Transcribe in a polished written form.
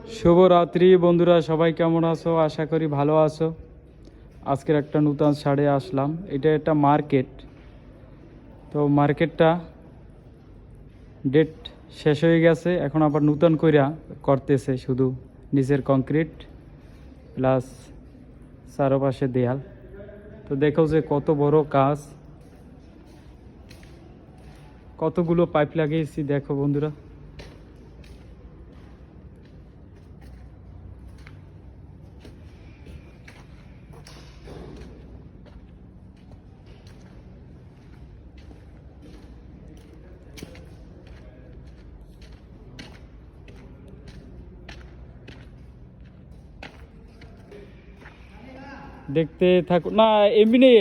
শুভরাত্রি বন্ধুরা, সবাই কেমন আছো? আশা করি ভালো আছো। আজকের একটা নতুন ছাড়ে আসলাম। এটা একটা মার্কেট। তো মার্কেটটা ডেট শেষ হয়ে গেছে, এখন আবার নতুন কইরা করতেছে, শুধু নিচের কংক্রিট প্লাস চারপাশে দেয়াল। তো দেখো যে কত বড় কাজ, কতগুলো পাইপ লাগিয়েছি দেখো বন্ধুরা। দেখতে থাকো না, এমনি নেই